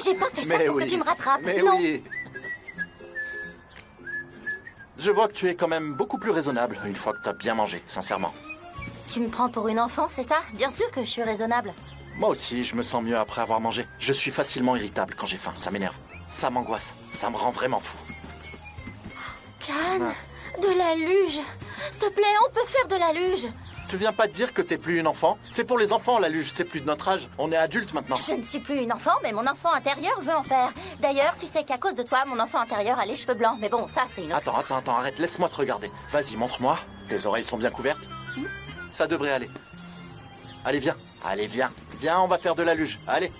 J'ai pas fait ça Mais pour oui. que tu me rattrapes. Mais non. oui. Je vois que tu es quand même beaucoup plus raisonnable une fois que tu as bien mangé, sincèrement. Tu me prends pour une enfant, c'est ça? Bien sûr que je suis raisonnable. Moi aussi, je me sens mieux après avoir mangé. Je suis facilement irritable quand j'ai faim, ça m'énerve. Ça m'angoisse, ça me rend vraiment fou. Cannes, de la luge. S'il te plaît, on peut faire de la luge. Tu viens pas de dire que t'es plus une enfant? C'est pour les enfants, la luge, c'est plus de notre âge. On est adulte maintenant. Je ne suis plus une enfant, mais mon enfant intérieur veut en faire. D'ailleurs, tu sais qu'à cause de toi, mon enfant intérieur a les cheveux blancs. Mais bon, ça, c'est une autre... Attends, arrête, laisse-moi te regarder. Vas-y, montre-moi. Tes oreilles sont bien couvertes? Ça devrait aller. Allez, viens, on va faire de la luge. Allez.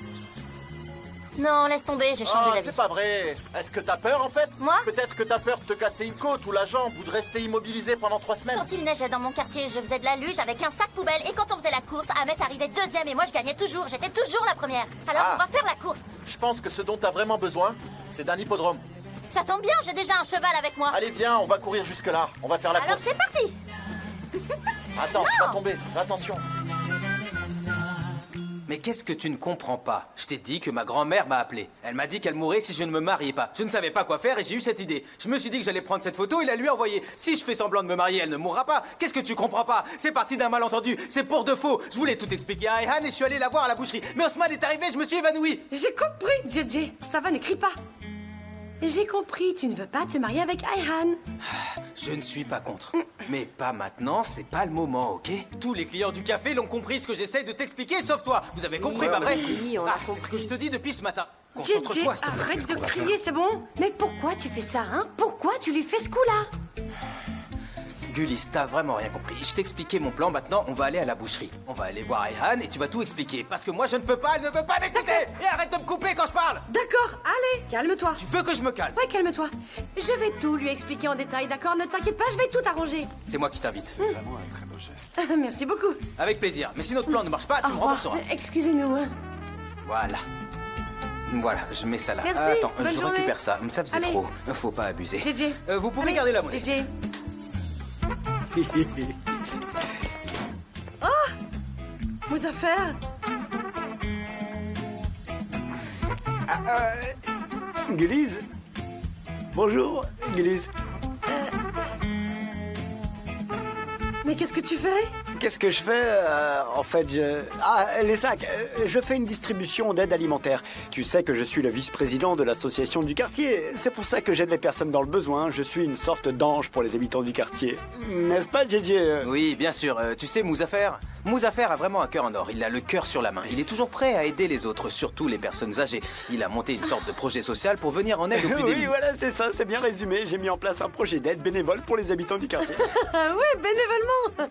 Non, laisse tomber, j'ai changé d'avis. C'est pas vrai. Est-ce que t'as peur, en fait? Moi? Peut-être que t'as peur de te casser une côte ou la jambe ou de rester immobilisé pendant 3 semaines. Quand il neigeait dans mon quartier, je faisais de la luge avec un sac poubelle. Et quand on faisait la course, Ahmet arrivait deuxième et moi je gagnais toujours. J'étais toujours la première. Alors on va faire la course. Je pense que ce dont t'as vraiment besoin, c'est d'un hippodrome. Ça tombe bien, j'ai déjà un cheval avec moi. Allez, viens, on va courir jusque-là. On va faire la Alors course. c'est parti. Attends, tu vas tomber. Fais attention. Mais qu'est-ce que tu ne comprends pas? Je t'ai dit que ma grand-mère m'a appelé. Elle m'a dit qu'elle mourrait si je ne me mariais pas. Je ne savais pas quoi faire et j'ai eu cette idée. Je me suis dit que j'allais prendre cette photo et la lui envoyer. Si je fais semblant de me marier, elle ne mourra pas. Qu'est-ce que tu comprends pas? C'est parti d'un malentendu. C'est pour de faux. Je voulais tout expliquer à Ayhan et je suis allé la voir à la boucherie. Mais Osman est arrivé, je me suis évanoui. J'ai compris, JJ. Ça va, ne crie pas. J'ai compris, tu ne veux pas te marier avec Ayhan. Je ne suis pas contre. Mais pas maintenant, c'est pas le moment, ok? Tous les clients du café l'ont compris ce que j'essaie de t'expliquer, sauf toi. Vous avez compris, pas vrai? Oui, on l'a c'est ce que compris. je te dis depuis ce matin. JJ, Concentre-toi, s'il te plaît. arrête de crier, c'est bon? Mais pourquoi tu fais ça, hein? Pourquoi tu lui fais ce coup-là? Gulis, t'as vraiment rien compris. Je t'ai expliqué mon plan, maintenant on va aller à la boucherie. On va aller voir Ayhan et tu vas tout expliquer. Parce que moi je ne peux pas, elle ne veut pas m'écouter. Et arrête de me couper quand je parle. D'accord, allez, calme-toi. Tu veux que je me calme? Ouais, calme-toi. Je vais tout lui expliquer en détail, d'accord? Ne t'inquiète pas, je vais tout arranger. C'est moi qui t'invite. Vraiment un très beau geste. Merci beaucoup. Avec plaisir. Mais si notre plan ne marche pas, tu Au me revoir. rembourseras. Excusez-nous, hein. Voilà. Voilà, je mets ça là. Merci, Attends, bonne je journée. récupère ça. Ça faisait Allez. trop. Faut pas abuser. JJ. Vous pouvez Allez, garder la monnaie. JJ. Oh Mouzaffer. Guilise. Bonjour, Guilise. Mais qu'est-ce que tu fais? Qu'est-ce que je fais En fait, les sacs. Je fais une distribution d'aide alimentaire. Tu sais que je suis le vice-président de l'association du quartier. C'est pour ça que j'aide les personnes dans le besoin. Je suis une sorte d'ange pour les habitants du quartier. N'est-ce pas, JJ? Oui, bien sûr. Tu sais, Mouzaffer a vraiment un cœur en or. Il a le cœur sur la main. Il est toujours prêt à aider les autres, surtout les personnes âgées. Il a monté une sorte de projet social pour venir en aide aux plus Oui, démunis. voilà, c'est ça, c'est bien résumé. J'ai mis en place un projet d'aide bénévole pour les habitants du quartier. Ah ouais, bénévolement.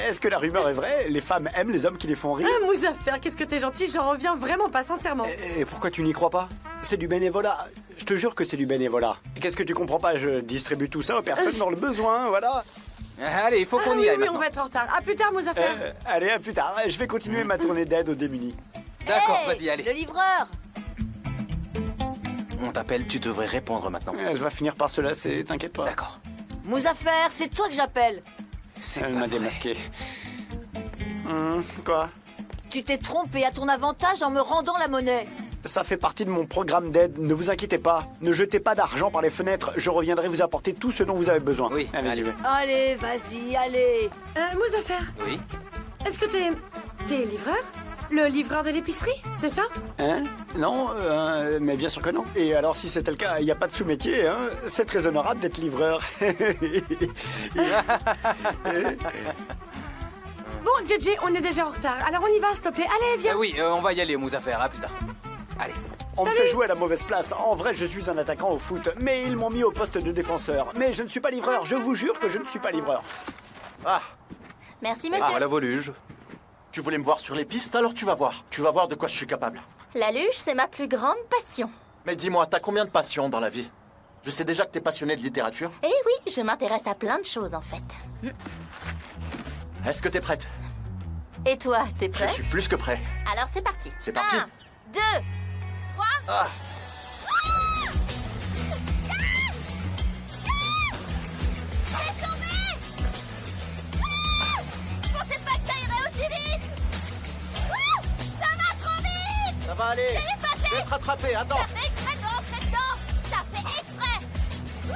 Est-ce que la rumeur est vraie? Les femmes aiment les hommes qui les font rire? Ah, Mouzaffer, qu'est-ce que t'es gentil, j'en reviens vraiment pas, sincèrement. Et pourquoi tu n'y crois pas? C'est du bénévolat. Je te jure que c'est du bénévolat. Qu'est-ce que tu comprends pas? Je distribue tout ça aux personnes dans le besoin, voilà. Allez, il faut qu'on y oui, aille oui, on maintenant. va être en retard. À plus tard, Mouzaffer. Allez, à plus tard. Je vais continuer ma tournée d'aide aux démunis. D'accord, Hey, vas-y, allez. Le livreur. On t'appelle, tu devrais répondre maintenant. Je vais finir par se lasser, t'inquiète pas. D'accord. Mouzaffer, c'est toi que j'appelle. C'est Elle pas m'a vrai. démasqué. Quoi? Tu t'es trompé à ton avantage en me rendant la monnaie. Ça fait partie de mon programme d'aide. Ne vous inquiétez pas. Ne jetez pas d'argent par les fenêtres. Je reviendrai vous apporter tout ce dont vous avez besoin. Oui, allez. allez. Allez, vas-y, allez. Mouzaffer, Oui. est-ce que t'es livreur? Le livreur de l'épicerie, c'est ça? Hein? Non, mais bien sûr que non. Et alors, si c'était le cas, il n'y a pas de sous-métier, hein? C'est très honorable d'être livreur. Bon, JJ, on est déjà en retard. Alors on y va, s'il te plaît. Allez, viens. Oui, on va y aller, Mouzaffer. À plus tard. Allez. On me fait jouer à la mauvaise place. En vrai, je suis un attaquant au foot, mais ils m'ont mis au poste de défenseur. Mais je ne suis pas livreur. Je vous jure que je ne suis pas livreur. Ah, Merci, monsieur. Voilà vos luges. tu voulais me voir sur les pistes, alors tu vas voir. Tu vas voir de quoi je suis capable. La luge, c'est ma plus grande passion. Mais dis-moi, t'as combien de passions dans la vie? Je sais déjà que t'es passionné de littérature. Eh oui, je m'intéresse à plein de choses, en fait. Est-ce que t'es prête? Et toi, t'es Je prêt? suis plus que prêt. Alors c'est parti. C'est parti. 1, 2, 3... Ah, Je pensais pas que ça irait aussi vite. Ça va trop vite. ça va aller. J'ai dépassé vais te rattraper, attends. T'as fait exprès de rentrer dedans. T'as fait exprès. Wouh!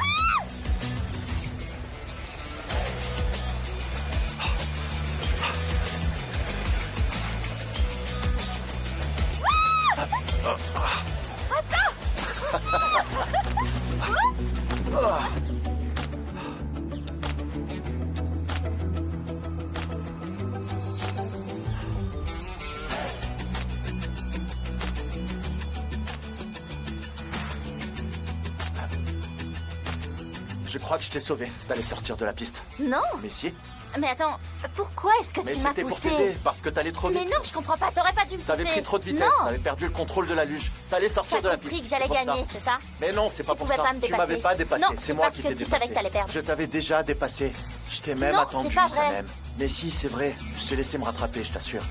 Je crois que je t'ai sauvé d'aller sortir de la piste. Non. Mais si. Mais attends, pourquoi est-ce que Mais tu m'as c'était pour poussé? t'aider, parce que t'allais trop vite. Mais non, je comprends pas. T'aurais pas dû me pousser. T'avais pris trop de vitesse, Non. t'avais perdu le contrôle de la luge. T'allais sortir T'as de la compris piste. que j'allais c'est pour gagner, ça. c'est ça? Mais non, c'est pas pour pouvais ça. pas me Tu m'avais dépasser. pas dépassé, Non, c'est c'est moi parce qui que t'ai tu dépassé. savais que t'allais perdre. Je t'avais déjà dépassé. Je t'ai même Non, attendu, c'est pas ça vrai. même. Mais si, c'est vrai. Je t'ai laissé me rattraper, je t'assure.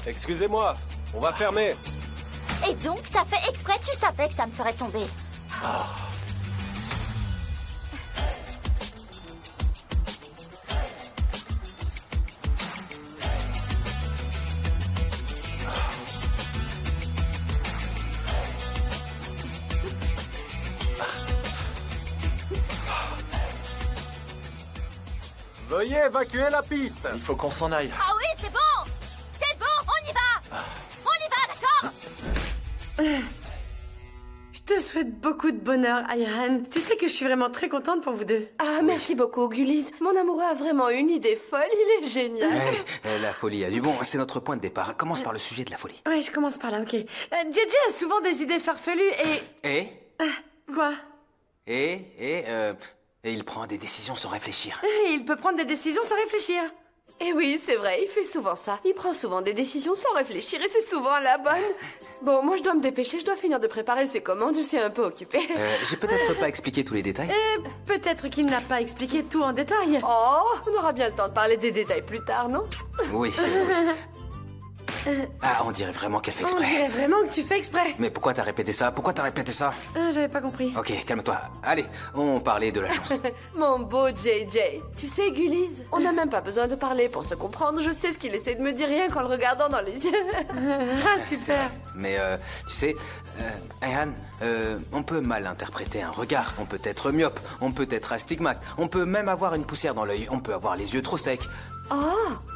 Excusez-moi, on va fermer. Et donc, t'as fait exprès, tu savais que ça me ferait tomber. Veuillez évacuer la piste. Il faut qu'on s'en aille. Ah oui, c'est bon! C'est bon, on y va! On y va, d'accord? Je te souhaite beaucoup de bonheur, Ayhan. Tu sais que je suis vraiment très contente pour vous deux. Ah, merci beaucoup, Gullies. Mon amoureux a vraiment une idée folle, il est génial. La folie a du bon, c'est notre point de départ. Commence par le sujet de la folie. Ouais, je commence par là, ok. JJ a souvent des idées farfelues Et Quoi? Et il prend des décisions sans réfléchir. Il peut prendre des décisions sans réfléchir. Et oui, c'est vrai, il fait souvent ça. Il prend souvent des décisions sans réfléchir et c'est souvent la bonne. Bon, moi je dois me dépêcher, je dois finir de préparer ses commandes, je suis un peu occupée. J'ai peut-être pas expliqué tous les détails. Peut-être qu'il n'a pas expliqué tout en détail. Oh, on aura bien le temps de parler des détails plus tard, non? Oui. Ah, on dirait vraiment qu'elle fait On exprès. dirait vraiment que tu fais exprès. Mais pourquoi t'as répété ça? Pourquoi t'as répété ça? Ah, j'avais pas compris. Ok, calme-toi. Allez, on parlait de l'agence. Mon beau JJ. Tu sais, Gullies, on n'a même pas besoin de parler pour se comprendre. Je sais ce qu'il essaie de me dire rien qu'en le regardant dans les yeux. Ah, super. Mais tu sais, Ayhan, on peut mal interpréter un regard. On peut être myope, on peut être astigmate, on peut même avoir une poussière dans l'œil, on peut avoir les yeux trop secs. Oh,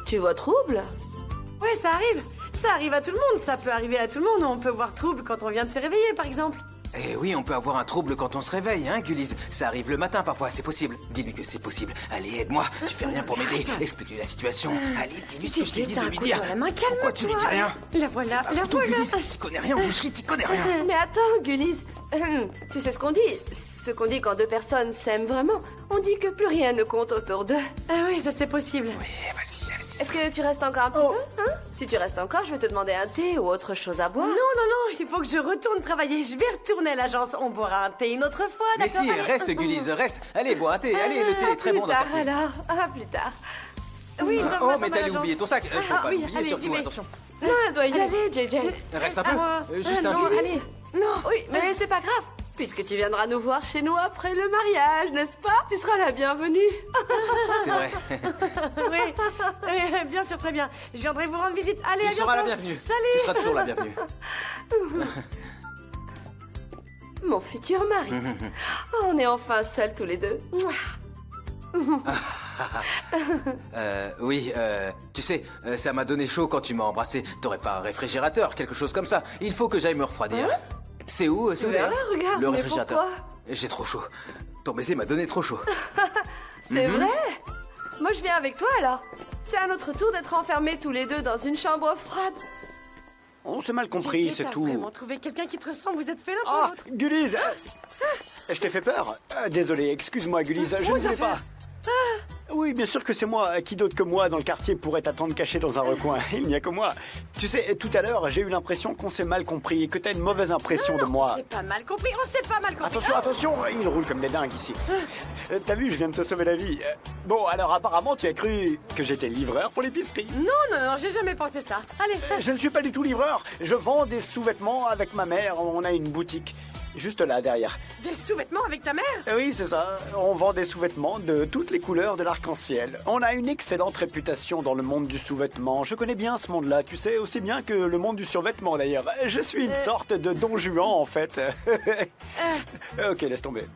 tu vois trouble? Ouais, ça arrive. Ça arrive à tout le monde. Ça peut arriver à tout le monde. On peut voir trouble quand on vient de se réveiller, par exemple. Et oui, on peut avoir un trouble quand on se réveille, hein, Gullies. Ça arrive le matin parfois, c'est possible. Dis-lui que c'est possible. Allez, aide-moi. Tu fais rien pour m'aider. Explique-lui la situation. Allez, dis-lui ce que je t'ai dit de lui dire. Pourquoi tu lui dis rien? La voilà, la Couteau, voilà. Gullies, t'y connais rien en boucherie, t'y connais rien. Mais attends, Gullies. Tu sais ce qu'on dit? Ce qu'on dit quand deux personnes s'aiment vraiment. On dit que plus rien ne compte autour d'eux. Ah oui, ça c'est possible. Oui, vas-y, allez. Est-ce que tu restes encore un petit peu, hein? Si tu restes encore, je vais te demander un thé ou autre chose à boire. Non, non, non, il faut que je retourne travailler. Je vais retourner à l'agence. On boira un thé une autre fois, Mais d'accord? si, Allez. reste, Gullies, reste. Allez, bois un thé. Allez, le thé est très plus bon dans le tard quartier. alors. Ah, plus tard. Oui, Oh, mais t'allais oublier ton sac. Faut pas oui, l'oublier, allez, j'y surtout, vais. attention. Non, elle doit y aller, JJ. Reste un peu. moi. Juste un non, petit. allez. Non. Oui, mais c'est pas grave. Puisque tu viendras nous voir chez nous après le mariage, n'est-ce pas? Tu seras la bienvenue. C'est vrai. Oui, bien sûr, très bien. Je viendrai vous rendre visite. Allez, à Tu seras la bientôt. bienvenue. Salut. Tu seras toujours la bienvenue. Mon futur mari. Oh, on est enfin seuls tous les deux. Oui, tu sais, ça m'a donné chaud quand tu m'as embrassé. T'aurais pas un réfrigérateur, quelque chose comme ça. Il faut que j'aille me refroidir. C'est où Vers d'ailleurs là, regarde, le mais réfrigérateur. pourquoi J'ai trop chaud. Ton baiser m'a donné trop chaud. C'est vrai? Moi, je viens avec toi alors. C'est à notre tour d'être enfermés tous les deux dans une chambre froide. On s'est mal compris, JJ, c'est t'as tout. vraiment trouvé quelqu'un qui te ressemble. Vous êtes fait l'un pour Ah, l'autre. Gullies Je t'ai fait peur. Désolé, excuse-moi, Gullies, je ne voulais pas. Oui, bien sûr que c'est moi. Qui d'autre que moi dans le quartier pourrait t'attendre caché dans un recoin? Il n'y a que moi. Tu sais, tout à l'heure, j'ai eu l'impression qu'on s'est mal compris et que t'as une mauvaise impression de moi. C'est pas mal compris. On s'est pas mal compris. Attention, attention, ils roulent comme des dingues ici. T'as vu, je viens de te sauver la vie. Bon, alors apparemment, tu as cru que j'étais livreur pour l'épicerie. Non, non, non, j'ai jamais pensé ça. Allez. Je ne suis pas du tout livreur. Je vends des sous-vêtements avec ma mère. On a une boutique. juste là, derrière. Des sous-vêtements avec ta mère? Oui, c'est ça. On vend des sous-vêtements de toutes les couleurs de l'arc-en-ciel. On a une excellente réputation dans le monde du sous-vêtement. Je connais bien ce monde-là, tu sais, aussi bien que le monde du survêtement d'ailleurs. Je suis une sorte de Don Juan en fait. Ok, laisse tomber.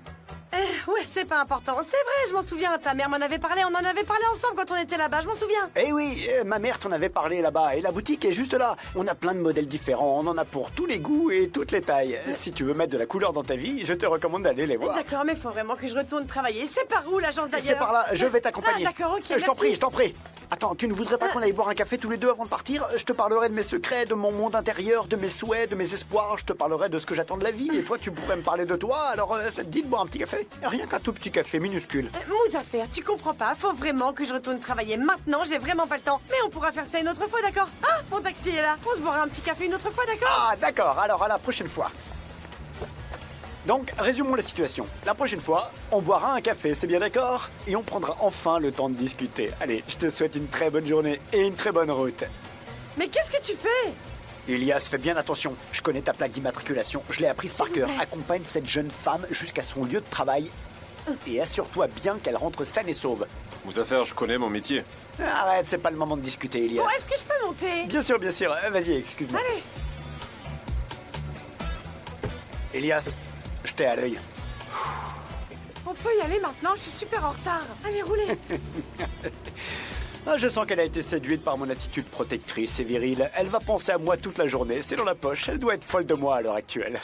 Ouais, c'est pas important. C'est vrai, je m'en souviens. Ta mère m'en avait parlé. On en avait parlé ensemble quand on était là-bas. Je m'en souviens. Eh oui, ma mère t'en avait parlé là-bas. Et la boutique est juste là. On a plein de modèles différents. On en a pour tous les goûts et toutes les tailles. Si tu veux mettre de la couleur dans ta vie, je te recommande d'aller les voir. D'accord, mais faut vraiment que je retourne travailler. C'est par où l'agence d'ailleurs? C'est par là. Je vais t'accompagner. Ah, d'accord, ok, Je t'en merci. prie, je t'en prie. Attends, tu ne voudrais pas qu'on aille boire un café tous les deux avant de partir? Je te parlerai de mes secrets, de mon monde intérieur, de mes souhaits, de mes espoirs. Je te parlerai de ce que j'attends de la vie. Et toi, tu pourrais me parler de toi. Alors, ça te dit de boire un petit café? Rien qu'un tout petit café minuscule. Mouzafer, tu comprends pas. Faut vraiment que je retourne travailler maintenant. J'ai vraiment pas le temps. Mais on pourra faire ça une autre fois, d'accord? Ah, mon taxi est là. On se boira un petit café une autre fois, d'accord? Ah, d'accord. Alors, à la prochaine fois. Donc, résumons la situation. La prochaine fois, on boira un café, c'est bien d'accord? Et on prendra enfin le temps de discuter. Allez, je te souhaite une très bonne journée et une très bonne route. Mais qu'est-ce que tu fais? Ilias, fais bien attention. Je connais ta plaque d'immatriculation. Je l'ai apprise par vous cœur. plaît. Accompagne cette jeune femme jusqu'à son lieu de travail. Et assure-toi bien qu'elle rentre saine et sauve. Mouzafer, je connais mon métier. Arrête, c'est pas le moment de discuter, Ilias. Bon, est-ce que je peux monter? Bien sûr, bien sûr. Vas-y, excuse-moi. Allez. Ilias, je t'ai à l'œil. On peut y aller maintenant, je suis super en retard. Allez, roulez. Ah, je sens qu'elle a été séduite par mon attitude protectrice et virile. Elle va penser à moi toute la journée. C'est dans la poche. Elle doit être folle de moi à l'heure actuelle.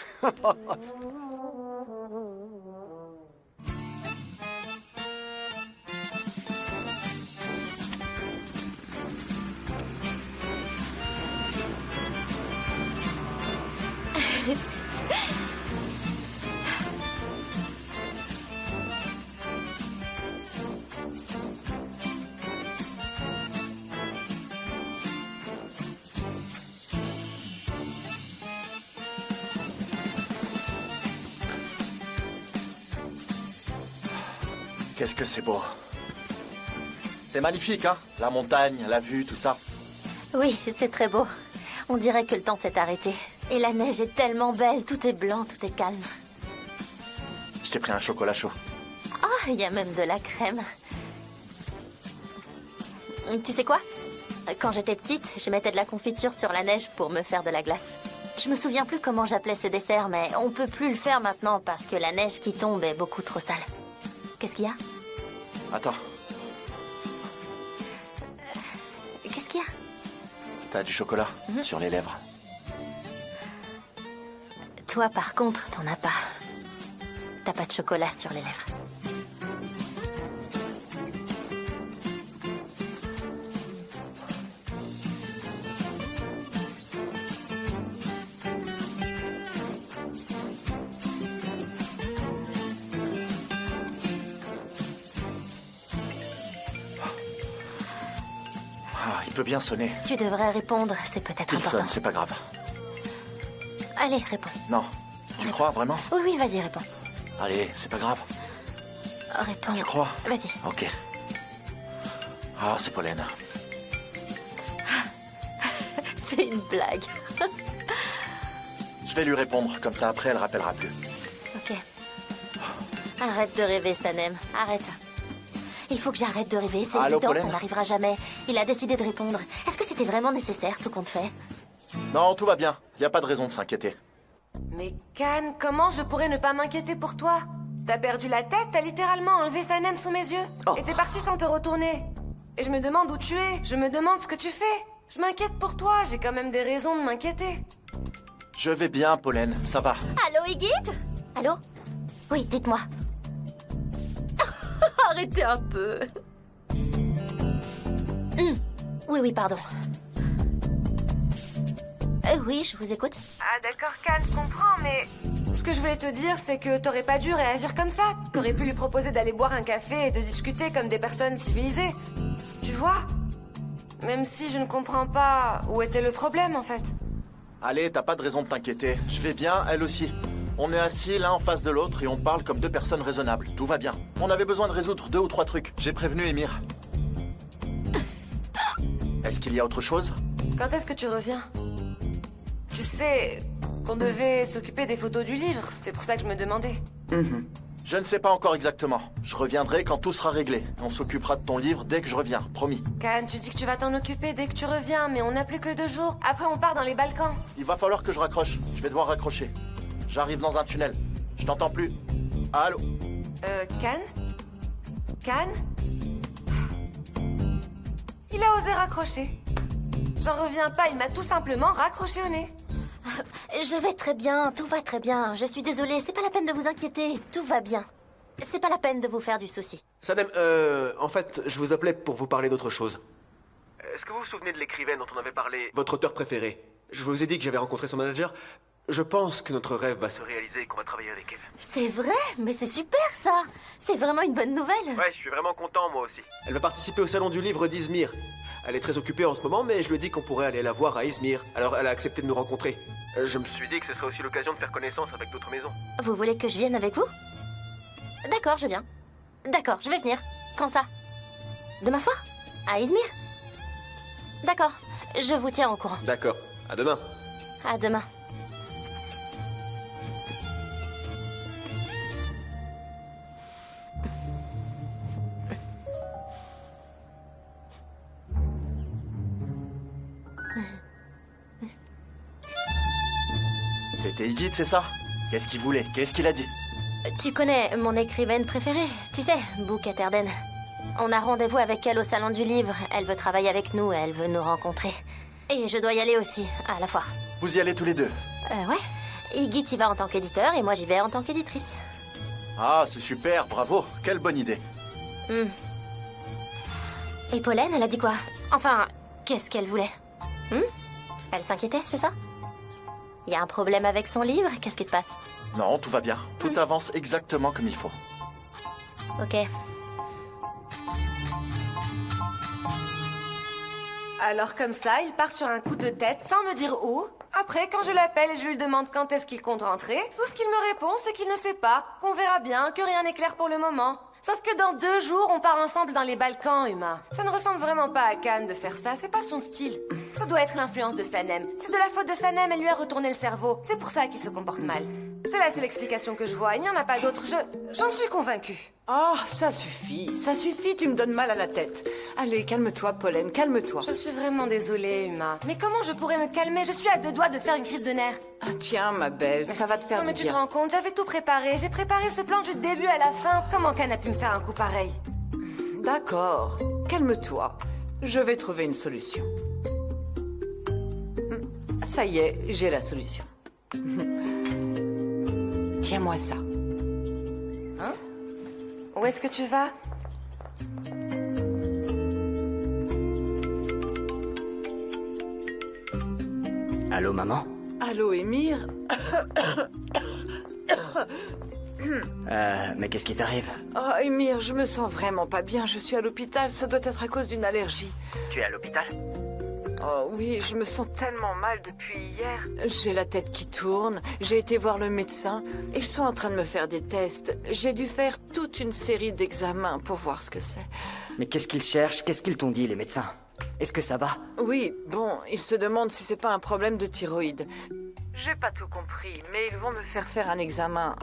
Qu'est-ce que c'est beau. C'est magnifique, hein? La montagne, la vue, tout ça. Oui, c'est très beau. On dirait que le temps s'est arrêté. Et la neige est tellement belle, tout est blanc, tout est calme. Je t'ai pris un chocolat chaud. Ah, il y a même de la crème. Tu sais quoi? Quand j'étais petite, je mettais de la confiture sur la neige pour me faire de la glace. Je me souviens plus comment j'appelais ce dessert, mais on peut plus le faire maintenant parce que la neige qui tombe est beaucoup trop sale. Qu'est-ce qu'il y a? Attends, Qu'est-ce qu'il y a? t'as du chocolat sur les lèvres. Toi, par contre, t'en as pas. T'as pas de chocolat sur les lèvres. Ah, il peut bien sonner. Tu devrais répondre, c'est peut-être Il important. sonne, c'est pas grave. Allez, réponds. Non. Tu le crois vraiment? Oui, oui, vas-y, réponds. Allez, c'est pas grave. Réponds. Tu crois? Vas-y. Ok. Ah, c'est Pollen. C'est une blague. Je vais lui répondre, comme ça après elle rappellera plus. Ok. Arrête de rêver, Sanem. Arrête. Il faut que j'arrête de rêver, c'est Allô, évident, Pollen? ça n'arrivera jamais. Il a décidé de répondre. Est-ce que c'était vraiment nécessaire, tout compte fait? Non, tout va bien. Y a pas de raison de s'inquiéter. Mais Can, comment je pourrais ne pas m'inquiéter pour toi? T'as perdu la tête, t'as littéralement enlevé Sanem sous mes yeux. Et t'es parti sans te retourner. Et je me demande où tu es, je me demande ce que tu fais. Je m'inquiète pour toi, j'ai quand même des raisons de m'inquiéter. Je vais bien, Pollen, ça va. Allô, Igit? Allô? Oui, dites-moi. Arrêtez un peu. Oui, oui, pardon. Oui, je vous écoute. Ah d'accord, Can, je comprends, mais... Ce que je voulais te dire, c'est que t'aurais pas dû réagir comme ça. T'aurais pu lui proposer d'aller boire un café et de discuter comme des personnes civilisées. Tu vois? Même si je ne comprends pas où était le problème, en fait. Allez, t'as pas de raison de t'inquiéter. Je vais bien, elle aussi. On est assis l'un en face de l'autre et on parle comme deux personnes raisonnables. Tout va bien. On avait besoin de résoudre 2 ou 3 trucs. J'ai prévenu Émir. Est-ce qu'il y a autre chose? Quand est-ce que tu reviens? Tu sais, qu'on devait s'occuper des photos du livre. C'est pour ça que je me demandais. Je ne sais pas encore exactement. Je reviendrai quand tout sera réglé. On s'occupera de ton livre dès que je reviens, promis. Can, tu dis que tu vas t'en occuper dès que tu reviens, mais on n'a plus que 2 jours. Après, on part dans les Balkans. Il va falloir que je raccroche. Je vais devoir raccrocher. J'arrive dans un tunnel. Je t'entends plus. Allô? Can? Can? Il a osé raccrocher. J'en reviens pas, il m'a tout simplement raccroché au nez. Je vais très bien, tout va très bien. Je suis désolée, c'est pas la peine de vous inquiéter. Tout va bien. C'est pas la peine de vous faire du souci. Sanem, en fait, je vous appelais pour vous parler d'autre chose. Est-ce que vous vous souvenez de l'écrivaine dont on avait parlé? Votre auteur préféré. Je vous ai dit que j'avais rencontré son manager. Je pense que notre rêve va se réaliser et qu'on va travailler avec elle. C'est vrai? Mais c'est super, ça! C'est vraiment une bonne nouvelle! Ouais, je suis vraiment content, moi aussi. Elle va participer au salon du livre d'Izmir. Elle est très occupée en ce moment, mais je lui ai dit qu'on pourrait aller la voir à Izmir. Alors elle a accepté de nous rencontrer. Je me suis dit que ce serait aussi l'occasion de faire connaissance avec d'autres maisons. Vous voulez que je vienne avec vous? D'accord, je viens. D'accord, je vais venir. Quand ça? Demain soir? À Izmir? D'accord, je vous tiens au courant. D'accord, à demain. À demain. C'était Iggy, c'est ça? Qu'est-ce qu'il voulait? Qu'est-ce qu'il a dit? Tu connais mon écrivaine préférée, tu sais, Bouquet Erden. On a rendez-vous avec elle au salon du livre. Elle veut travailler avec nous, elle veut nous rencontrer. Et je dois y aller aussi, à la foire. Vous y allez tous les deux? Ouais. Iggy y va en tant qu'éditeur et moi j'y vais en tant qu'éditrice. Ah, c'est super, bravo. Quelle bonne idée. Et Pollen, elle a dit quoi? Enfin, qu'est-ce qu'elle voulait? Elle s'inquiétait, c'est ça? Il y a un problème avec son livre? Qu'est-ce qui se passe? Non, tout va bien. Tout avance exactement comme il faut. Ok. Alors comme ça, il part sur un coup de tête sans me dire où. Après, quand je l'appelle et je lui demande quand est-ce qu'il compte rentrer, tout ce qu'il me répond, c'est qu'il ne sait pas, qu'on verra bien, que rien n'est clair pour le moment. Sauf que dans 2 jours, on part ensemble dans les Balkans, Uma. Ça ne ressemble vraiment pas à Can de faire ça, c'est pas son style. Ça doit être l'influence de Sanem. C'est de la faute de Sanem, elle lui a retourné le cerveau. C'est pour ça qu'il se comporte mal. C'est la seule explication que je vois, il n'y en a pas d'autre, j'en suis convaincue. Oh, ça suffit, tu me donnes mal à la tête. Allez, calme-toi, Pollen, calme-toi. Je suis vraiment désolée, Uma. Mais comment je pourrais me calmer? Je suis à 2 doigts de faire une crise de nerfs. Ah tiens, ma belle, ça va te faire non, mais du tu te bien. rends compte, j'avais tout préparé. J'ai préparé ce plan du début à la fin. Comment Can a pu me faire un coup pareil? D'accord, calme-toi. Je vais trouver une solution. Ça y est, j'ai la solution. Tiens-moi ça. Hein? Où est-ce que tu vas? Allô, maman? Allô, Émir? Mais qu'est-ce qui t'arrive? Oh, Émir, je me sens vraiment pas bien. Je suis à l'hôpital. Ça doit être à cause d'une allergie. Tu es à l'hôpital? Oh oui, je me sens tellement mal depuis hier. J'ai la tête qui tourne. J'ai été voir le médecin. Ils sont en train de me faire des tests. J'ai dû faire toute une série d'examens pour voir ce que c'est. Mais qu'est-ce qu'ils cherchent? Qu'est-ce qu'ils t'ont dit, les médecins? Est-ce que ça va? Oui, bon, ils se demandent si c'est pas un problème de thyroïde. J'ai pas tout compris, mais ils vont me faire un examen.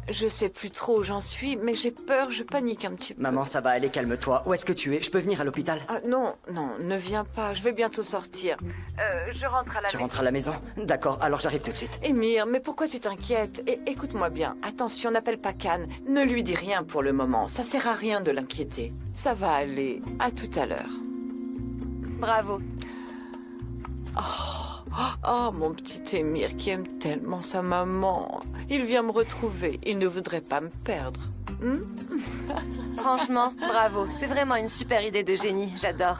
Je sais plus trop où j'en suis, mais j'ai peur, je panique un petit peu. Maman, ça va aller, calme-toi. Où est-ce que tu es? Je peux venir à l'hôpital? Ah, non, ne viens pas, je vais bientôt sortir. Je rentre à la maison. Tu rentres à la maison? D'accord, alors j'arrive tout de suite. Émir, mais pourquoi tu t'inquiètes? Et écoute-moi bien, attention, n'appelle pas Can. Ne lui dis rien pour le moment, ça sert à rien de l'inquiéter. Ça va aller, à tout à l'heure. Bravo. Oh, mon petit Émir qui aime tellement sa maman. Il vient me retrouver. Il ne voudrait pas me perdre. Franchement, bravo. C'est vraiment une super idée de génie. J'adore.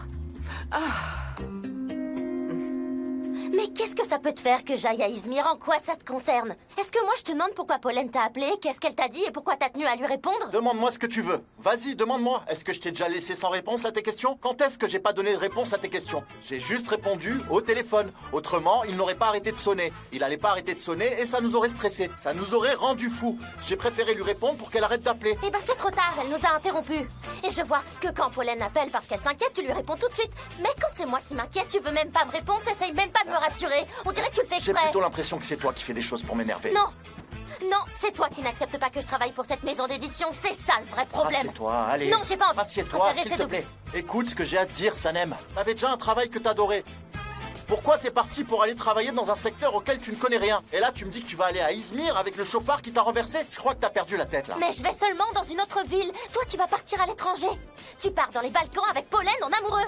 Mais qu'est-ce que ça peut te faire que j'aille à Izmir? En quoi ça te concerne? Est-ce que moi je te demande pourquoi Pollen t'a appelé? Qu'est-ce qu'elle t'a dit et pourquoi t'as tenu à lui répondre? Demande-moi ce que tu veux. Vas-y, demande-moi. Est-ce que je t'ai déjà laissé sans réponse à tes questions? Quand est-ce que j'ai pas donné de réponse à tes questions? J'ai juste répondu au téléphone. Autrement, il n'aurait pas arrêté de sonner. Il allait pas arrêter de sonner et ça nous aurait stressés. Ça nous aurait rendu fous. J'ai préféré lui répondre pour qu'elle arrête d'appeler. Eh ben c'est trop tard, elle nous a interrompus. Et je vois que quand Pollen appelle parce qu'elle s'inquiète, tu lui réponds tout de suite. Mais quand c'est moi qui m'inquiète, tu veux même pas me répondre, t'essayes même pas de me rassurer. On dirait que tu le fais J'ai exprès. plutôt l'impression que c'est toi qui fais des choses pour m'énerver. Non. Non, c'est toi qui n'acceptes pas que je travaille pour cette maison d'édition. C'est ça le vrai problème. Assieds-toi, allez. Non, j'ai pas envie. Assieds-toi, Je préfère s'il rester te debout. plaît. Écoute ce que j'ai à te dire, Sanem. T'avais déjà un travail que t'adorais. Pourquoi t'es parti pour aller travailler dans un secteur auquel tu ne connais rien? Et là, tu me dis que tu vas aller à Izmir avec le chauffard qui t'a renversé? Je crois que t'as perdu la tête, là. Mais je vais seulement dans une autre ville. Toi, tu vas partir à l'étranger. Tu pars dans les Balkans avec Pollen en amoureux.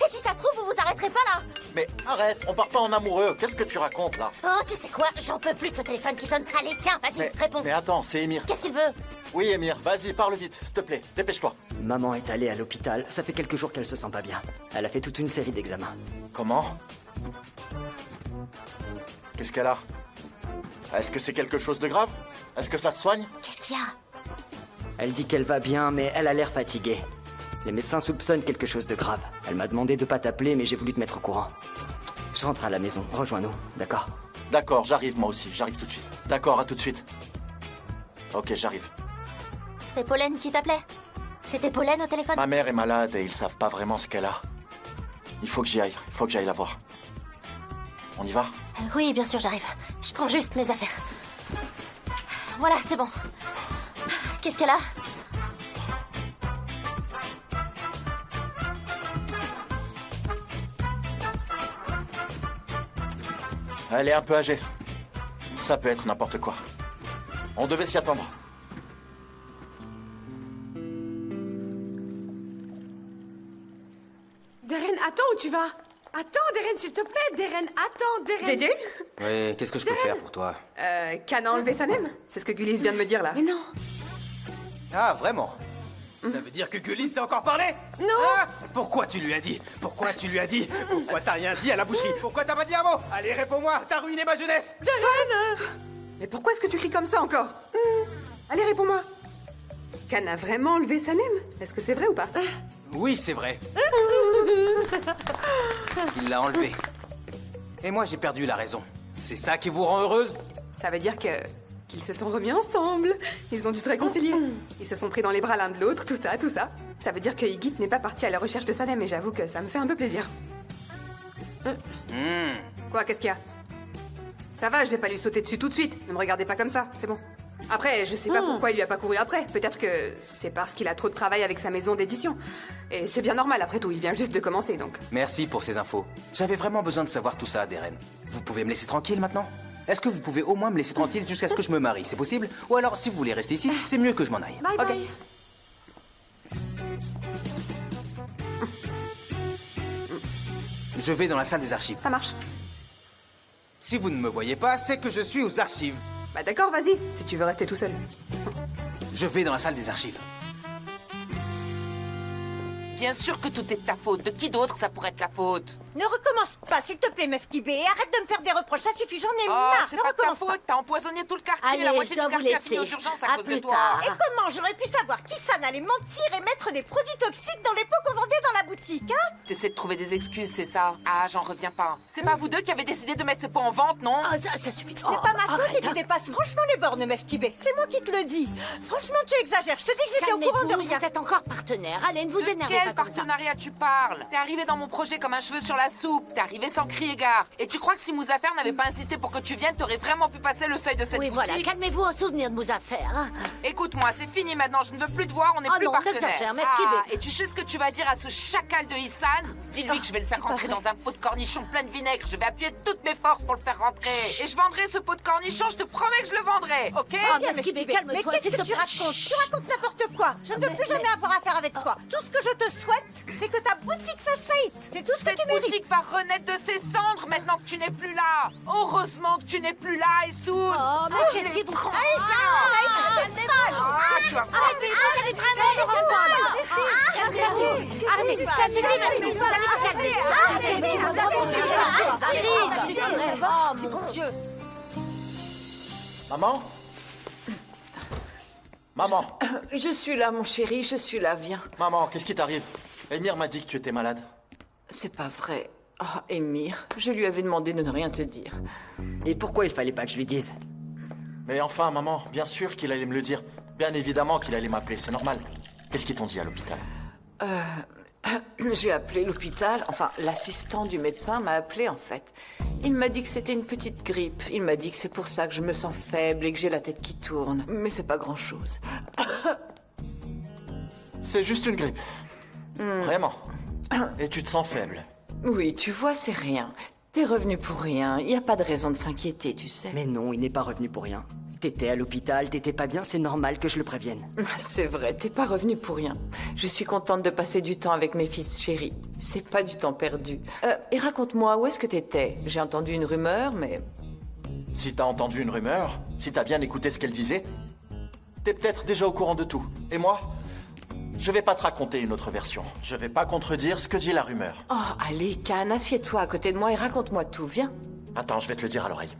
Et si ça se trouve, vous vous arrêterez pas là. Mais arrête, on part pas en amoureux. Qu'est-ce que tu racontes, là? Oh, tu sais quoi? J'en peux plus de ce téléphone qui sonne. Allez, tiens, vas-y, réponds. Mais attends, c'est Émir. Qu'est-ce qu'il veut? Oui, Émir, vas-y, parle vite, s'il te plaît. Dépêche-toi. Maman est allée à l'hôpital. Ça fait quelques jours qu'elle se sent pas bien. Elle a fait toute une série d'examens. Comment? Qu'est-ce qu'elle a? Est-ce que c'est quelque chose de grave? Est-ce que ça se soigne? Qu'est-ce qu'il y a? Elle dit qu'elle va bien, mais elle a l'air fatiguée. Les médecins soupçonnent quelque chose de grave. Elle m'a demandé de pas t'appeler, mais j'ai voulu te mettre au courant. Je rentre à la maison. Rejoins-nous, d'accord? D'accord, j'arrive moi aussi. J'arrive tout de suite. D'accord, à tout de suite. Ok, j'arrive. C'est Pollen qui t'appelait? C'était Pollen au téléphone? Ma mère est malade et ils savent pas vraiment ce qu'elle a. Il faut que j'y aille. Il faut que j'aille la voir. On y va? Oui, bien sûr, j'arrive. Je prends juste mes affaires. Voilà, c'est bon. Qu'est-ce qu'elle a? Elle est un peu âgée. Ça peut être n'importe quoi. On devait s'y attendre. Deren, attends, où tu vas? Attends, Deren, s'il te plaît, Deren, attends, Deren. JJ? Oui, qu'est-ce que je peux faire pour toi? Can a enlevé Sanem? C'est ce que Gullis vient de me dire là. Mais non. Ah, vraiment? Ça veut dire que Gullis sait encore parler? Non. Ah, pourquoi tu lui as dit? Pourquoi tu lui as dit? Pourquoi t'as rien dit à la boucherie? Pourquoi t'as pas dit un mot? Allez, réponds-moi, t'as ruiné ma jeunesse! Deren! Mais pourquoi est-ce que tu cries comme ça encore? Allez, réponds-moi. Can a vraiment enlevé Sanem? Est-ce que c'est vrai ou pas? Oui, c'est vrai. Il l'a enlevé. Et moi, j'ai perdu la raison. C'est ça qui vous rend heureuse? Ça veut dire qu'ils se sont remis ensemble. Ils ont dû se réconcilier. Ils se sont pris dans les bras l'un de l'autre, tout ça, tout ça. Ça veut dire que Igit n'est pas parti à la recherche de Sanem et j'avoue que ça me fait un peu plaisir. Quoi, qu'est-ce qu'il y a? Ça va, je l'ai pas lui sauter dessus tout de suite. Ne me regardez pas comme ça, c'est bon. Après, je sais pas pourquoi il lui a pas couru après. Peut-être que c'est parce qu'il a trop de travail avec sa maison d'édition. Et c'est bien normal, après tout, il vient juste de commencer, donc. Merci pour ces infos. J'avais vraiment besoin de savoir tout ça, Deren. Vous pouvez me laisser tranquille maintenant? Est-ce que vous pouvez au moins me laisser tranquille jusqu'à ce que je me marie? C'est possible? Ou alors, si vous voulez rester ici, c'est mieux que je m'en aille. Bye bye. Je vais dans la salle des archives. Ça marche. Si vous ne me voyez pas, c'est que je suis aux archives. Bah d'accord, vas-y, si tu veux rester tout seul. Je vais dans la salle des archives. Bien sûr que tout est de ta faute. De qui d'autre ça pourrait être la faute? Ne recommence pas, s'il te plaît, meuf Kibé. Arrête de me faire des reproches, ça suffit, j'en ai Oh, marre. c'est Ne pas de ta recommence faute. T'as empoisonné tout le quartier. Allez, La moitié je du dois vous quartier a fini aux laisser. urgences À à cause de plus toi. tard. Et comment j'aurais pu savoir qui ça n'allait mentir et mettre des produits toxiques dans les pots qu'on vendait dans la boutique, hein? T'essaies de trouver des excuses, c'est ça? Ah, j'en reviens pas. C'est pas vous deux qui avez décidé de mettre ce pot en vente, non? Ah, ça suffit. Ce n'est pas ma faute et tu dépasses franchement les bornes, meuf Kibé. C'est moi qui te le dis. Franchement, tu exagères. Je te dis que j'étais au courant de rien. Vous êtes encore partenaire. Allez, ne vous De énervez quel pas comme ça. partenariat tu parles? T'es arrivé dans mon projet comme un cheveu sur la soupe. T'es arrivé sans crier gare. Et tu crois que si Mouzafer n'avait pas insisté pour que tu viennes, t'aurais vraiment pu passer le seuil de cette Oui, boutique? voilà, calmez-vous en souvenir de Mouzafer. Hein. Écoute-moi, c'est fini maintenant. Je ne veux plus te voir. On n'est Oh plus non, partenaires. t'exagères, meuf Ah, Kibé. et tu sais ce que tu vas dire à ce chacal de Hissan? Dis-lui que je vais le faire rentrer dans un pot de cornichons plein de vinaigre. Je vais appuyer toutes mes forces pour le faire rentrer. Et je vendrai ce pot de cornichons. Je te promets que je le vendrai. Ok? Oh, meuf Kibé, Mais calme-toi, qu'est-ce s'il te que tu plaît. racontes? Tu racontes n'importe quoi. Je ne veux plus jamais avoir affaire avec toi. Tout ce que je te souhaite, c'est que ta boutique fasse faillite. C'est tout ce que Cette tu mérites. boutique va renaître de ses cendres maintenant que tu n'es plus là. Heureusement que tu n'es plus là, Issoun. Oh, mais qu'est-ce qui vous prend? Tu vas Arrêtez vraiment de reprendre. Arrêtez, ça suffit maintenant, vous allez vous calmer. Arrêtez, oh mon Dieu. Maman? Maman? Je suis là, mon chéri, je suis là, viens. Maman, qu'est-ce qui t'arrive? Émir m'a dit que tu étais malade. C'est pas vrai. Oh, Émir, je lui avais demandé de ne rien te dire. Et pourquoi il fallait pas que je lui dise? Mais enfin, maman, bien sûr qu'il allait me le dire. Bien évidemment qu'il allait m'appeler, c'est normal. Qu'est-ce qu'ils t'ont dit à l'hôpital? J'ai appelé l'hôpital, enfin l'assistant du médecin m'a appelé en fait. Il m'a dit que c'était une petite grippe. Il m'a dit que c'est pour ça que je me sens faible et que j'ai la tête qui tourne. Mais c'est pas grand-chose. C'est juste une grippe. Vraiment. Et tu te sens faible. Oui, tu vois, c'est rien. T'es revenu pour rien. Il n'y a pas de raison de s'inquiéter, tu sais. Mais non, il n'est pas revenu pour rien. T'étais à l'hôpital, t'étais pas bien, c'est normal que je le prévienne. C'est vrai, t'es pas revenu pour rien. Je suis contente de passer du temps avec mes fils chéris. C'est pas du temps perdu. Et raconte-moi, où est-ce que t'étais? J'ai entendu une rumeur, mais... Si t'as entendu une rumeur, si t'as bien écouté ce qu'elle disait, t'es peut-être déjà au courant de tout. Et moi, je vais pas te raconter une autre version. Je vais pas contredire ce que dit la rumeur. Oh, allez, Can, assieds-toi à côté de moi et raconte-moi tout, viens. Attends, je vais te le dire à l'oreille.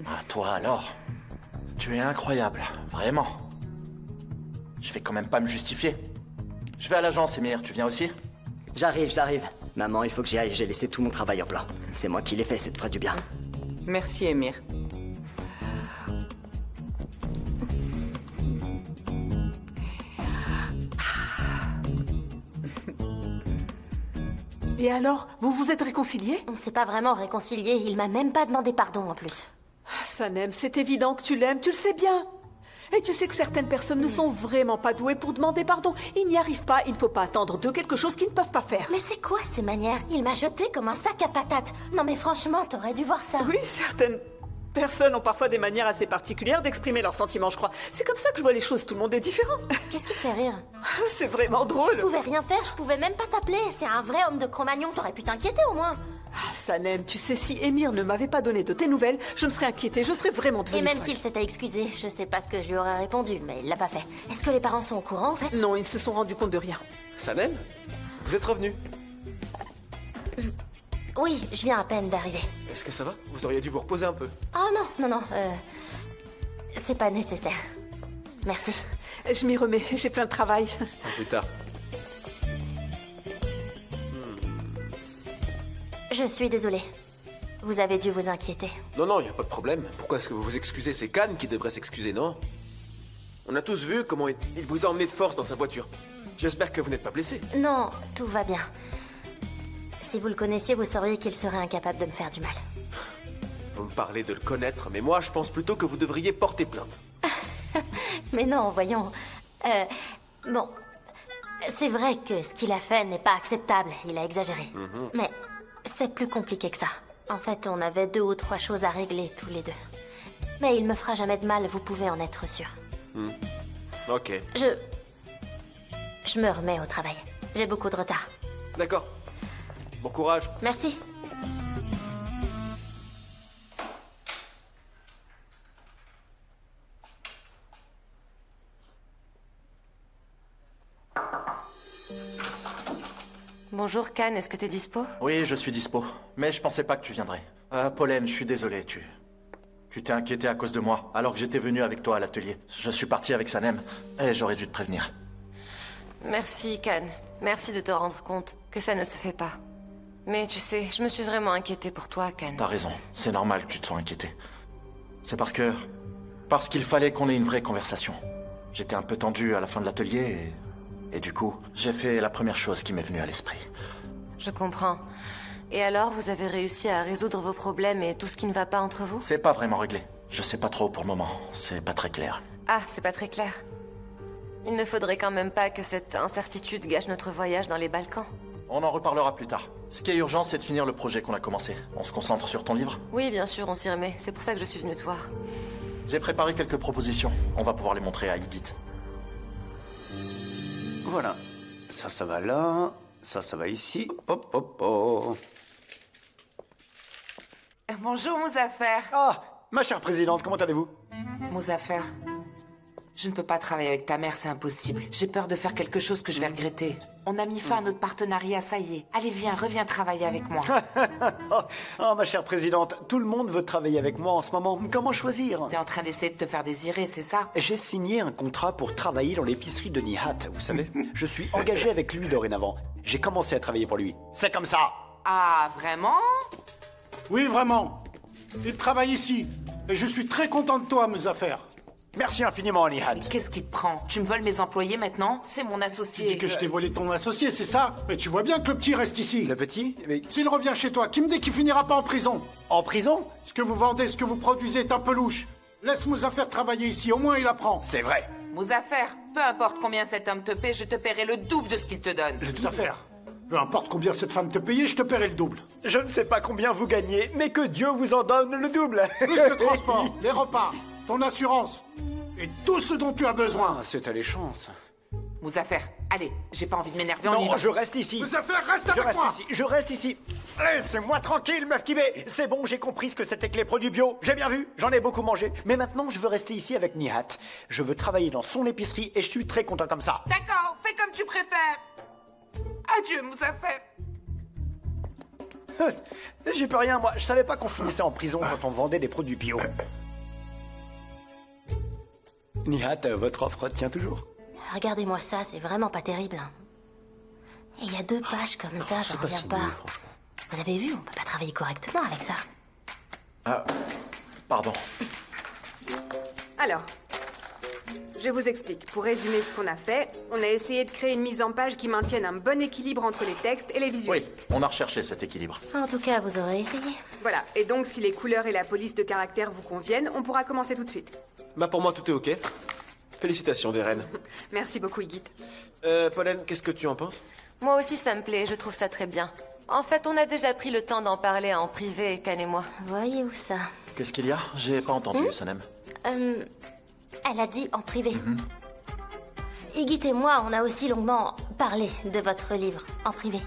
Ah, toi alors, tu es incroyable, vraiment. Je vais quand même pas me justifier. Je vais à l'agence, Émir, tu viens aussi? J'arrive. Maman, il faut que j'y aille, j'ai laissé tout mon travail en plan. C'est moi qui l'ai fait, ça te fera du bien. Merci, Émir. Et alors, vous vous êtes réconciliés? On s'est pas vraiment réconciliés, il m'a même pas demandé pardon en plus. Sanem, c'est évident que tu l'aimes, tu le sais bien. Et tu sais que certaines personnes ne sont vraiment pas douées pour demander pardon. Ils n'y arrivent pas, il ne faut pas attendre d'eux quelque chose qu'ils ne peuvent pas faire. Mais c'est quoi ces manières? Il m'a jeté comme un sac à patates. Non mais franchement, t'aurais dû voir ça. Oui, certaines personnes ont parfois des manières assez particulières d'exprimer leurs sentiments, je crois. C'est comme ça que je vois les choses, tout le monde est différent. Qu'est-ce qui te fait rire? C'est vraiment drôle. Je pouvais rien faire, je pouvais même pas t'appeler. C'est un vrai homme de Cro-Magnon, t'aurais pu t'inquiéter au moins. Ah, Sanem, tu sais, si Émir ne m'avait pas donné de tes nouvelles, je me serais inquiétée, je serais vraiment devenue Et même folle. s'il s'était excusé, je sais pas ce que je lui aurais répondu, mais il l'a pas fait. Est-ce que les parents sont au courant en fait? Non, ils ne se sont rendus compte de rien. Sanem, vous êtes revenu. Oui, je viens à peine d'arriver. Est-ce que ça va? Vous auriez dû vous reposer un peu. Oh non, c'est pas nécessaire. Merci. Je m'y remets, j'ai plein de travail. À plus tard. Je suis désolée. Vous avez dû vous inquiéter. Non, il n'y a pas de problème. Pourquoi est-ce que vous vous excusez? C'est Can qui devrait s'excuser, non? On a tous vu comment il vous a emmené de force dans sa voiture. J'espère que vous n'êtes pas blessé. Non, tout va bien. Si vous le connaissiez, vous sauriez qu'il serait incapable de me faire du mal. Vous me parlez de le connaître, mais moi, je pense plutôt que vous devriez porter plainte. Mais non, voyons. Bon, c'est vrai que ce qu'il a fait n'est pas acceptable. Il a exagéré. Mais c'est plus compliqué que ça. En fait, on avait 2 ou 3 choses à régler tous les deux. Mais il me fera jamais de mal, vous pouvez en être sûr. Ok. Je me remets au travail. J'ai beaucoup de retard. D'accord. Bon courage. Merci. Bonjour Can, est-ce que t'es dispo? Oui, je suis dispo. Mais je pensais pas que tu viendrais. Pollen, je suis désolé, tu t'es inquiété à cause de moi, alors que j'étais venu avec toi à l'atelier. Je suis parti avec Sanem, et j'aurais dû te prévenir. Merci Can, merci de te rendre compte que ça ne se fait pas. Mais tu sais, je me suis vraiment inquiétée pour toi, Can. T'as raison, c'est normal que tu te sois inquiété. C'est parce qu'il fallait qu'on ait une vraie conversation. J'étais un peu tendu à la fin de l'atelier, et du coup, j'ai fait la première chose qui m'est venue à l'esprit. Je comprends. Et alors, vous avez réussi à résoudre vos problèmes et tout ce qui ne va pas entre vous? C'est pas vraiment réglé. Je sais pas trop pour le moment, c'est pas très clair. Ah, c'est pas très clair. Il ne faudrait quand même pas que cette incertitude gâche notre voyage dans les Balkans. On en reparlera plus tard. Ce qui est urgent, c'est de finir le projet qu'on a commencé. On se concentre sur ton livre? Oui, bien sûr, on s'y remet. C'est pour ça que je suis venue te voir. J'ai préparé quelques propositions. On va pouvoir les montrer à Edith. Voilà. Ça va là. Ça va ici. Hop. Bonjour, Mouzaffer. Ah, ma chère présidente, comment allez-vous? Mouzaffer, je ne peux pas travailler avec ta mère, c'est impossible. J'ai peur de faire quelque chose que je vais regretter. On a mis fin à notre partenariat, ça y est. Allez, viens, reviens travailler avec moi. Oh, ma chère présidente, tout le monde veut travailler avec moi en ce moment. Comment choisir? T'es en train d'essayer de te faire désirer, c'est ça? J'ai signé un contrat pour travailler dans l'épicerie de Nihat, vous savez. Je suis engagé avec lui dorénavant. J'ai commencé à travailler pour lui. C'est comme ça. Ah, vraiment? Oui, vraiment. Il travaille ici. Et je suis très content de toi, Mouzaffer. Merci infiniment, Nihat. Qu'est-ce qui te prend? Tu me voles mes employés maintenant? C'est mon Tu associé. dis que je t'ai volé ton associé, c'est ça? Mais tu vois bien que le petit reste ici. Le petit? Mais... S'il revient chez toi, qui me dit qu'il finira pas en prison? En prison? Ce que vous vendez, ce que vous produisez est un peu louche. Laisse Mouzaffer travailler ici, au moins il apprend. C'est vrai. Mouzaffer, peu importe combien cet homme te paie, je te paierai le double de ce qu'il te donne. Mouzaffer, peu importe combien cette femme te payait, je te paierai le double. Je ne sais pas combien vous gagnez, mais que Dieu vous en donne le double. Plus le transport, les repas, ton assurance et tout ce dont tu as besoin. Ah, c'est alléchant, ça. Mouzaffer, allez, j'ai pas envie de m'énerver, on y Non, va. je reste ici. Mouzaffer, reste avec moi. Je reste ici. Laissez-moi tranquille, meuf Kibé. C'est bon, j'ai compris ce que c'était que les produits bio. J'ai bien vu, j'en ai beaucoup mangé. Mais maintenant, je veux rester ici avec Nihat. Je veux travailler dans son épicerie et je suis très content comme ça. D'accord, fais comme tu préfères. Adieu, Mouzaffer. J'y peux rien, moi. Je savais pas qu'on finissait en prison quand on vendait des produits bio. Nihat, votre offre tient toujours? Regardez-moi ça, c'est vraiment pas terrible. Et il y a 2 pages comme ça, j'en reviens pas. Vous avez vu, on peut pas travailler correctement avec ça. Ah, pardon. Alors, je vous explique. Pour résumer ce qu'on a fait, on a essayé de créer une mise en page qui maintienne un bon équilibre entre les textes et les visuels. Oui, on a recherché cet équilibre. En tout cas, vous aurez essayé. Voilà, et donc si les couleurs et la police de caractère vous conviennent, on pourra commencer tout de suite. Bah pour moi tout est ok. Félicitations des reines. Merci beaucoup, Igit. Pollen, qu'est-ce que tu en penses? Moi aussi, ça me plaît, je trouve ça très bien. En fait, on a déjà pris le temps d'en parler en privé, Can et moi. Voyez où ça? Qu'est-ce qu'il y a? J'ai pas entendu, Sanem. Elle a dit en privé. Igit et moi, on a aussi longuement parlé de votre livre, en privé.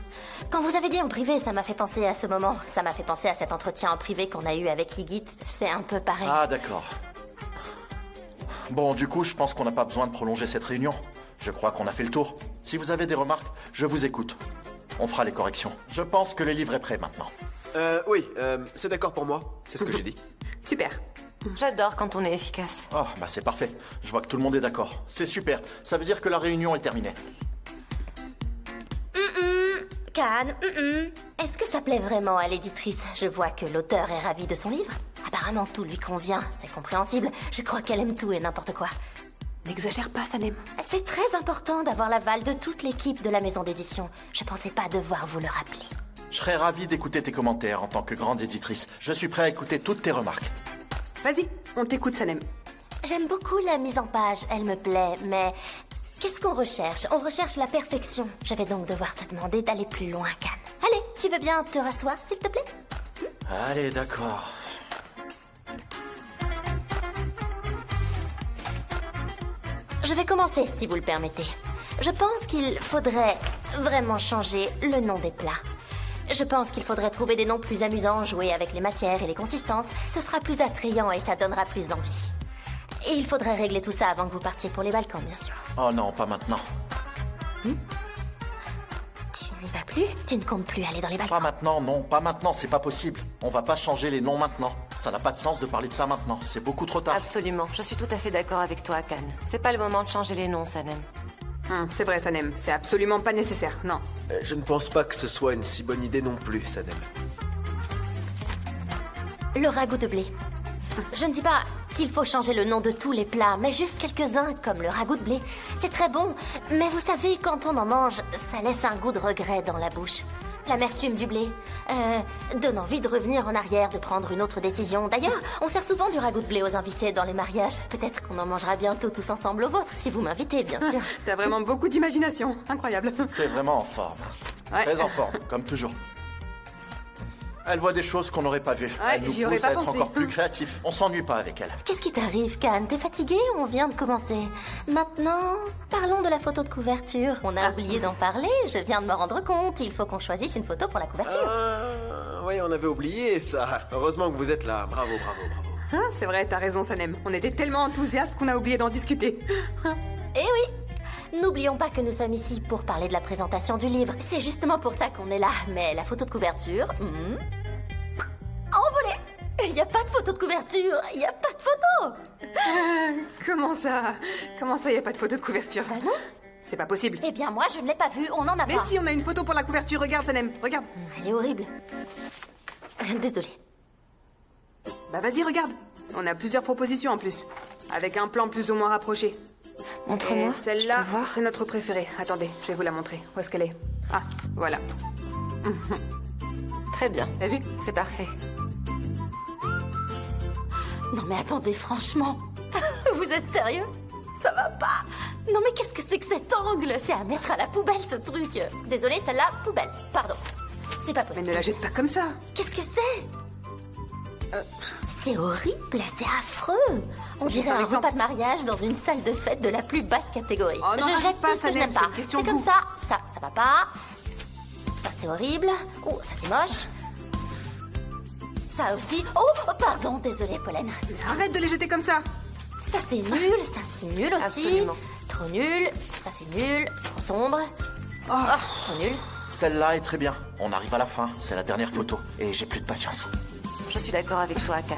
Quand vous avez dit en privé, ça m'a fait penser à ce moment. Ça m'a fait penser à cet entretien en privé qu'on a eu avec Igit. C'est un peu pareil. Ah, d'accord. Bon, du coup, je pense qu'on n'a pas besoin de prolonger cette réunion. Je crois qu'on a fait le tour. Si vous avez des remarques, je vous écoute. On fera les corrections. Je pense que le livre est prêt maintenant. Oui, c'est d'accord pour moi. C'est ce que j'ai dit. Super. J'adore quand on est efficace. Oh, bah c'est parfait. Je vois que tout le monde est d'accord. C'est super. Ça veut dire que la réunion est terminée. Can, est-ce que ça plaît vraiment à l'éditrice? Je vois que l'auteur est ravi de son livre. Apparemment, tout lui convient. C'est compréhensible. Je crois qu'elle aime tout et n'importe quoi. N'exagère pas, Sanem. C'est très important d'avoir l'aval de toute l'équipe de la maison d'édition. Je pensais pas devoir vous le rappeler. Je serais ravi d'écouter tes commentaires en tant que grande éditrice. Je suis prêt à écouter toutes tes remarques. Vas-y, on t'écoute, Sanem. J'aime beaucoup la mise en page, elle me plaît, mais qu'est-ce qu'on recherche? On recherche la perfection. Je vais donc devoir te demander d'aller plus loin, Can. Allez, tu veux bien te rasseoir, s'il te plaît? Allez, d'accord. Je vais commencer, si vous le permettez. Je pense qu'il faudrait vraiment changer le nom des plats. Je pense qu'il faudrait trouver des noms plus amusants, jouer avec les matières et les consistances. Ce sera plus attrayant et ça donnera plus d'envie. Et il faudrait régler tout ça avant que vous partiez pour les Balkans, bien sûr. Oh non, pas maintenant. Tu n'y vas plus? Tu ne comptes plus aller dans les Balkans? Pas maintenant, non, pas maintenant, c'est pas possible. On va pas changer les noms maintenant. Ça n'a pas de sens de parler de ça maintenant, c'est beaucoup trop tard. Absolument, je suis tout à fait d'accord avec toi, Can. C'est pas le moment de changer les noms, Sanem. C'est vrai, Sanem, c'est absolument pas nécessaire, non. Je ne pense pas que ce soit une si bonne idée non plus, Sanem. Le ragoût de blé. Je ne dis pas qu'il faut changer le nom de tous les plats, mais juste quelques-uns, comme le ragoût de blé. C'est très bon, mais vous savez, quand on en mange, ça laisse un goût de regret dans la bouche. L'amertume du blé donne envie de revenir en arrière, de prendre une autre décision. D'ailleurs, on sert souvent du ragoût de blé aux invités dans les mariages. Peut-être qu'on en mangera bientôt tous ensemble au vôtre, si vous m'invitez, bien sûr. T'as vraiment beaucoup d'imagination, incroyable. T'es vraiment en forme. Ouais. Très en forme, comme toujours. Elle voit des choses qu'on n'aurait pas vues. Ouais, Elle nous j'y aurais pousse à pas être pensé. encore plus créatifs. On s'ennuie pas avec elle. Qu'est-ce qui t'arrive, Can? T'es fatigué? On vient de commencer. Maintenant, parlons de la photo de couverture. On a oublié d'en parler, je viens de me rendre compte. Il faut qu'on choisisse une photo pour la couverture. Oui, on avait oublié ça. Heureusement que vous êtes là. Bravo, bravo, bravo. C'est vrai, t'as raison, Sanem. On était tellement enthousiastes qu'on a oublié d'en discuter. Eh oui! N'oublions pas que nous sommes ici pour parler de la présentation du livre. C'est justement pour ça qu'on est là. Mais la photo de couverture... envolée! Il n'y a pas de photo de couverture! Il n'y a pas de photo! Comment ça? Comment ça, y a pas de photo de couverture? Non? C'est pas possible. Eh bien, moi, je ne l'ai pas vue. On en a pas. Mais si, on a une photo pour la couverture. Regarde, Sanem, regarde. Elle est horrible. Désolée. Bah vas-y, regarde. On a plusieurs propositions en plus, avec un plan plus ou moins rapproché. Montre-moi. Et celle-là, je peux voir c'est notre préférée. Attendez, je vais vous la montrer. Où est-ce qu'elle est? Ah, voilà. Très bien. T'as vu? C'est parfait. Non mais attendez, franchement. Vous êtes sérieux? Ça va pas. Non mais qu'est-ce que c'est que cet angle? C'est à mettre à la poubelle ce truc. Désolée, celle-là, poubelle. Pardon. C'est pas possible. Mais ne la jette pas comme ça. Qu'est-ce que c'est? C'est horrible, c'est affreux. On dirait un repas de mariage dans une salle de fête de la plus basse catégorie. Oh non, je jette pas, tout ce que je n'aime c'est pas. une question C'est de comme goût. ça va pas. Ça c'est horrible. Oh, ça c'est moche. Ça aussi. Oh, pardon, désolée Pollen. Arrête de les jeter comme ça. Ça c'est nul, ça c'est nul aussi. Absolument. Trop nul, ça c'est nul, trop sombre. Oh, trop nul. Celle-là est très bien. On arrive à la fin, c'est la dernière photo. Et j'ai plus de patience. Je suis d'accord avec toi, Can.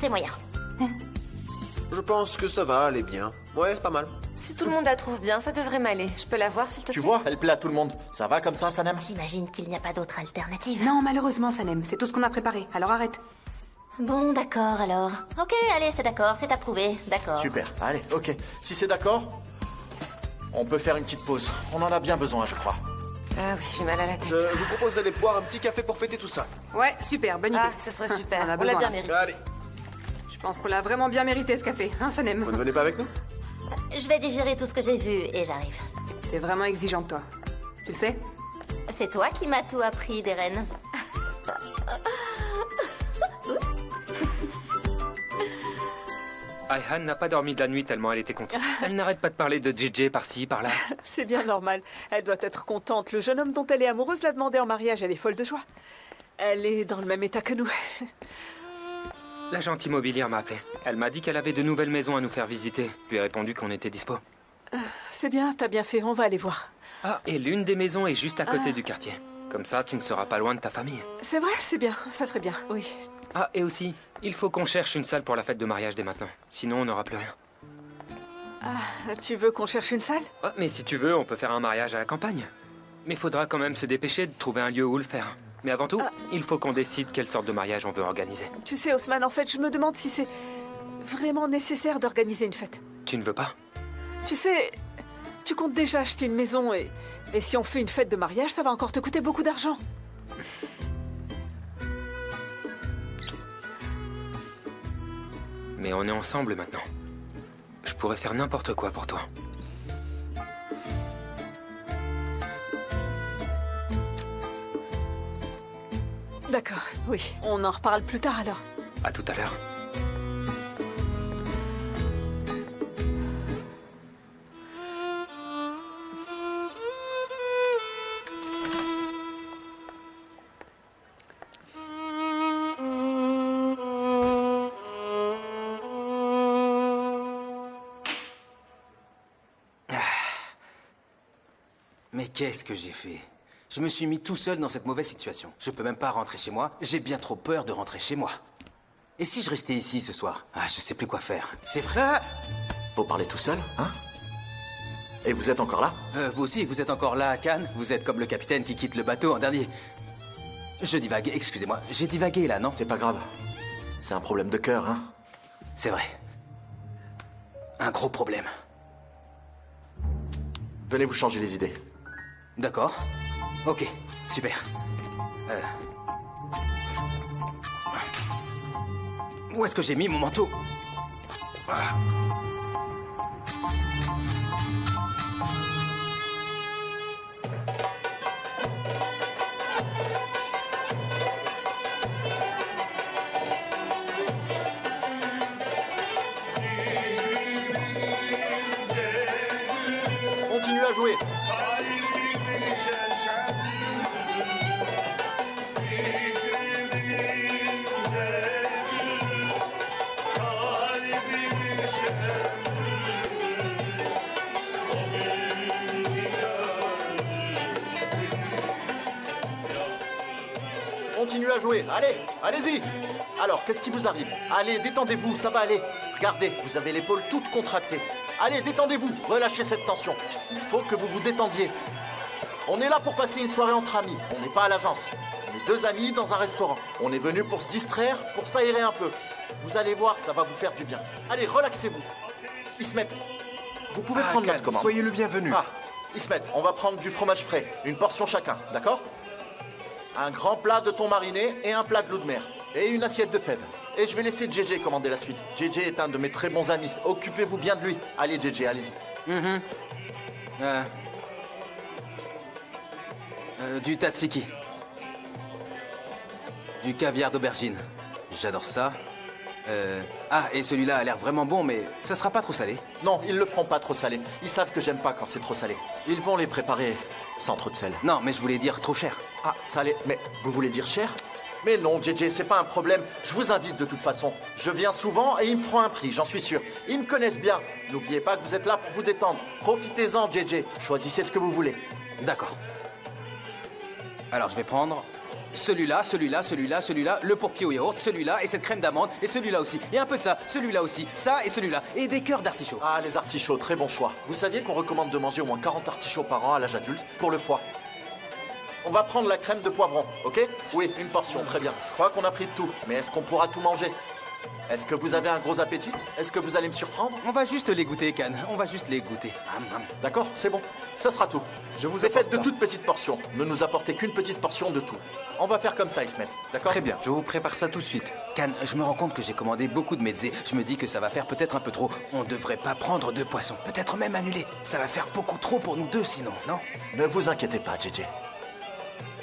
C'est moyen. Je pense que ça va aller bien. Ouais, c'est pas mal. Si tout le monde la trouve bien, ça devrait m'aller. Je peux la voir, s'il te plaît? Tu vois, elle plaît à tout le monde. Ça va comme ça, Sanem? J'imagine qu'il n'y a pas d'autre alternative. Non, malheureusement, Sanem, c'est tout ce qu'on a préparé. Alors arrête. Bon, d'accord alors. Ok, allez, c'est d'accord, c'est approuvé. D'accord. Super, allez, ok. Si c'est d'accord, on peut faire une petite pause. On en a bien besoin, je crois. Ah oui, j'ai mal à la tête. Je vous propose d'aller boire un petit café pour fêter tout ça. Ouais, super, bonne idée. Ah, ce serait super. On a On l'a besoin, bien là. mérité. Allez, Je pense qu'on l'a vraiment bien mérité, ce café. Hein, Sanem? vous ne venez pas avec nous? Je vais digérer tout ce que j'ai vu et j'arrive. T'es vraiment exigeante, toi. Tu le sais? C'est toi qui m'as tout appris, Deren. Ayhan n'a pas dormi de la nuit tellement elle était contente. Elle n'arrête pas de parler de JJ par-ci, par-là. C'est bien normal. Elle doit être contente. Le jeune homme dont elle est amoureuse l'a demandé en mariage. Elle est folle de joie. Elle est dans le même état que nous. L'agente immobilière m'a appelé. Elle m'a dit qu'elle avait de nouvelles maisons à nous faire visiter. Je lui ai répondu qu'on était dispo. C'est bien, t'as bien fait. On va aller voir. Ah, et l'une des maisons est juste à côté du quartier. Comme ça, tu ne seras pas loin de ta famille. C'est vrai, c'est bien. Ça serait bien, oui. Ah, et aussi, il faut qu'on cherche une salle pour la fête de mariage dès maintenant. Sinon, on n'aura plus rien. Ah, tu veux qu'on cherche une salle? Ah, mais si tu veux, on peut faire un mariage à la campagne. Mais faudra quand même se dépêcher de trouver un lieu où le faire. Mais avant tout, il faut qu'on décide quelle sorte de mariage on veut organiser. Tu sais, Haussmann, en fait, je me demande si c'est vraiment nécessaire d'organiser une fête. Tu ne veux pas? Tu sais, tu comptes déjà acheter une maison et si on fait une fête de mariage, ça va encore te coûter beaucoup d'argent. Mais on est ensemble maintenant. Je pourrais faire n'importe quoi pour toi. D'accord, oui. On en reparle plus tard alors. À tout à l'heure. Mais qu'est-ce que j'ai fait? Je me suis mis tout seul dans cette mauvaise situation. Je peux même pas rentrer chez moi. J'ai bien trop peur de rentrer chez moi. Et si je restais ici ce soir? Ah, je sais plus quoi faire. C'est vrai. Vous parlez tout seul, hein? Et vous êtes encore là? Vous aussi, vous êtes encore là, Cannes? Vous êtes comme le capitaine qui quitte le bateau en dernier. Je divague, excusez-moi. J'ai divagué là, non? C'est pas grave. C'est un problème de cœur, hein? C'est vrai. Un gros problème. Venez vous changer les idées. D'accord. Ok, super. Où est-ce que j'ai mis mon manteau? Ah. Continuez à jouer. Continuez à jouer. Allez, allez-y. Alors, qu'est-ce qui vous arrive? Allez, détendez-vous, ça va aller. Regardez, vous avez l'épaule toute contractée. Allez, détendez-vous, relâchez cette tension. Il faut que vous vous détendiez. On est là pour passer une soirée entre amis, on n'est pas à l'agence. On est deux amis dans un restaurant. On est venu pour se distraire, pour s'aérer un peu. Vous allez voir, ça va vous faire du bien. Allez, relaxez-vous. Ismet, vous pouvez prendre notre commande. Soyez le bienvenu. Ah, Ismet, on va prendre du fromage frais, une portion chacun, d'accord? Un grand plat de thon mariné et un plat de loup de mer. Et une assiette de fèves. Et je vais laisser JJ commander la suite. JJ est un de mes très bons amis. Occupez-vous bien de lui. Allez, JJ, allez-y. Du tzatziki. Du caviar d'aubergine. J'adore ça. Ah, et celui-là a l'air vraiment bon, mais ça sera pas trop salé. Non, ils le feront pas trop salé. Ils savent que j'aime pas quand c'est trop salé. Ils vont les préparer sans trop de sel. Non, mais je voulais dire trop cher. Ah, salé. Mais vous voulez dire cher? Mais non, JJ, c'est pas un problème. Je vous invite de toute façon. Je viens souvent et ils me feront un prix, j'en suis sûr. Ils me connaissent bien. N'oubliez pas que vous êtes là pour vous détendre. Profitez-en, JJ. Choisissez ce que vous voulez. D'accord. Alors, je vais prendre celui-là, le pourpier au yaourt, celui-là et cette crème d'amande, et celui-là aussi. Et un peu de ça, celui-là aussi, ça et celui-là. Et des cœurs d'artichaut. Ah, les artichauts, très bon choix. Vous saviez qu'on recommande de manger au moins 40 artichauts par an à l'âge adulte pour le foie? On va prendre la crème de poivron, ok? Oui, une portion, très bien. Je crois qu'on a pris de tout. Mais est-ce qu'on pourra tout manger? Est-ce que vous avez un gros appétit? Est-ce que vous allez me surprendre? On va juste les goûter, Can. On va juste les goûter. D'accord, c'est bon. Ça sera tout. Je vous faites de toutes petites portions. Ne nous apportez qu'une petite portion de tout. On va faire comme ça, Ismet. D'accord? Très bien, je vous prépare ça tout de suite. Can, je me rends compte que j'ai commandé beaucoup de mezzés. Je me dis que ça va faire peut-être un peu trop. On devrait pas prendre 2 poissons. Peut-être même annuler. Ça va faire beaucoup trop pour nous deux sinon, non? Ne vous inquiétez pas, JJ.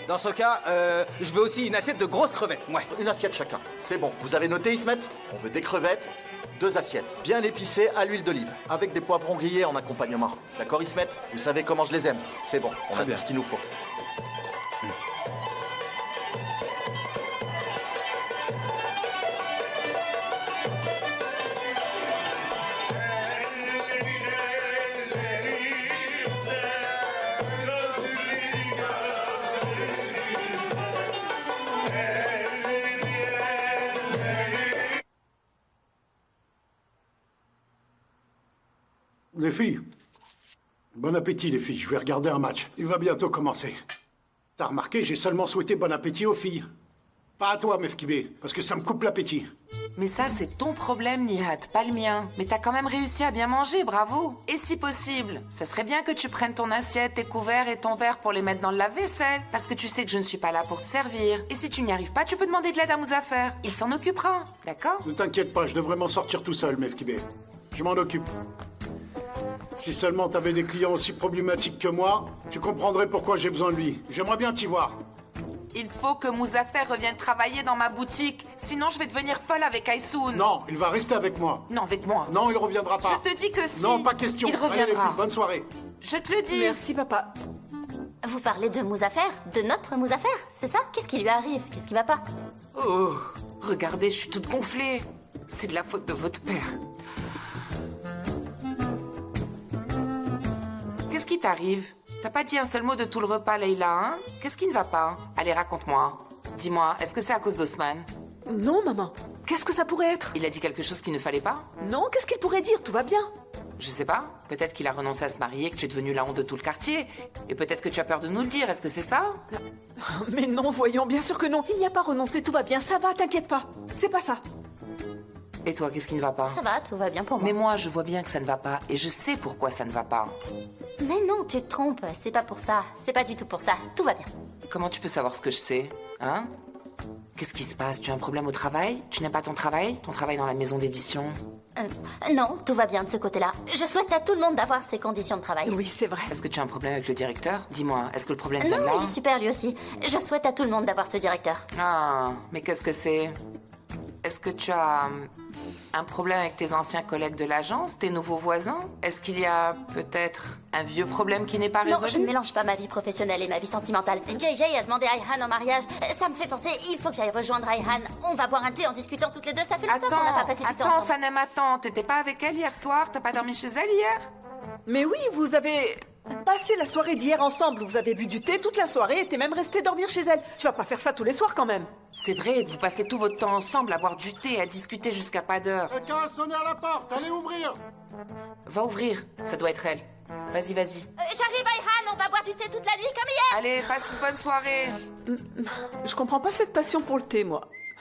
Dans ce cas, je veux aussi une assiette de grosses crevettes. Ouais. Une assiette chacun. C'est bon. Vous avez noté, Ismet? On veut des crevettes, 2 assiettes, bien épicées à l'huile d'olive, avec des poivrons grillés en accompagnement. D'accord, Ismet? Vous savez comment je les aime. C'est bon. On a tout ce qu'il nous faut. Les filles, bon appétit les filles, je vais regarder un match. Il va bientôt commencer. T'as remarqué, j'ai seulement souhaité bon appétit aux filles. Pas à toi, Mefkibé, parce que ça me coupe l'appétit. Mais ça, c'est ton problème, Nihat, pas le mien. Mais t'as quand même réussi à bien manger, bravo. Et si possible, ça serait bien que tu prennes ton assiette, tes couverts et ton verre pour les mettre dans le lave-vaisselle. Parce que tu sais que je ne suis pas là pour te servir. Et si tu n'y arrives pas, tu peux demander de l'aide à Mouzaffer. Il s'en occupera, d'accord? Ne t'inquiète pas, je devrais m'en sortir tout seul, Mefkibé. Je m'en occupe. Si seulement t'avais des clients aussi problématiques que moi, tu comprendrais pourquoi j'ai besoin de lui. J'aimerais bien t'y voir. Il faut que Mouzaffer revienne travailler dans ma boutique. Sinon, je vais devenir folle avec Aïssoun. Non, il va rester avec moi. Non, avec moi. Non, il reviendra pas. Je te dis que si. Non, pas question. Il Allez, les reviendra. filles, bonne soirée. Je te le dis. Merci, papa. Vous parlez de Mouzaffer? De notre Mouzaffer? C'est ça? Qu'est-ce qui lui arrive? Qu'est-ce qui va pas? Oh, regardez, je suis toute gonflée. C'est de la faute de votre père. Qu'est-ce qui t'arrive? T'as pas dit un seul mot de tout le repas, Leïla, hein? Qu'est-ce qui ne va pas? Allez, raconte-moi. Dis-moi, est-ce que c'est à cause d'Osman? Non, maman. Qu'est-ce que ça pourrait être? Il a dit quelque chose qu'il ne fallait pas? Non, qu'est-ce qu'il pourrait dire? Tout va bien. Je sais pas. Peut-être qu'il a renoncé à se marier, que tu es devenue la honte de tout le quartier. Et peut-être que tu as peur de nous le dire. Est-ce que c'est ça? Mais non, voyons, bien sûr que non. Il n'y a pas renoncé, tout va bien, ça va, t'inquiète pas. C'est pas ça. Et toi, qu'est-ce qui ne va pas? Ça va, tout va bien pour moi. Mais moi, je vois bien que ça ne va pas. Et je sais pourquoi ça ne va pas. Mais non, tu te trompes. C'est pas pour ça. C'est pas du tout pour ça. Tout va bien. Comment tu peux savoir ce que je sais? Hein? Qu'est-ce qui se passe? Tu as un problème au travail? Tu n'aimes pas ton travail? Ton travail dans la maison d'édition? Non, tout va bien de ce côté-là. Je souhaite à tout le monde d'avoir ces conditions de travail. Oui, c'est vrai. Est-ce que tu as un problème avec le directeur? Dis-moi, est-ce que le problème vient de là? Non, il est super lui aussi. Je souhaite à tout le monde d'avoir ce directeur. Ah, mais qu'est-ce que c'est? Est-ce que tu as un problème avec tes anciens collègues de l'agence, tes nouveaux voisins? Est-ce qu'il y a peut-être un vieux problème qui n'est pas résolu? Non, je ne mélange pas ma vie professionnelle et ma vie sentimentale. JJ a demandé Ayhan en mariage. Ça me fait penser, il faut que j'aille rejoindre Ayhan. On va boire un thé en discutant toutes les deux. Ça fait longtemps qu'on n'a pas passé du temps ensemble. Sanem, attends. T'étais pas avec elle hier soir? T'as pas dormi chez elle hier? Mais oui, vous avez passé la soirée d'hier ensemble. Vous avez bu du thé toute la soirée et t'es même resté dormir chez elle. Tu vas pas faire ça tous les soirs quand même. C'est vrai que vous passez tout votre temps ensemble à boire du thé et à discuter jusqu'à pas d'heure. Quelqu'un a sonné à la porte, allez ouvrir. Va ouvrir, ça doit être elle. Vas-y, vas-y. J'arrive, Ayhan, on va boire du thé toute la nuit comme hier. Allez, passe une bonne soirée. Je comprends pas cette passion pour le thé, moi.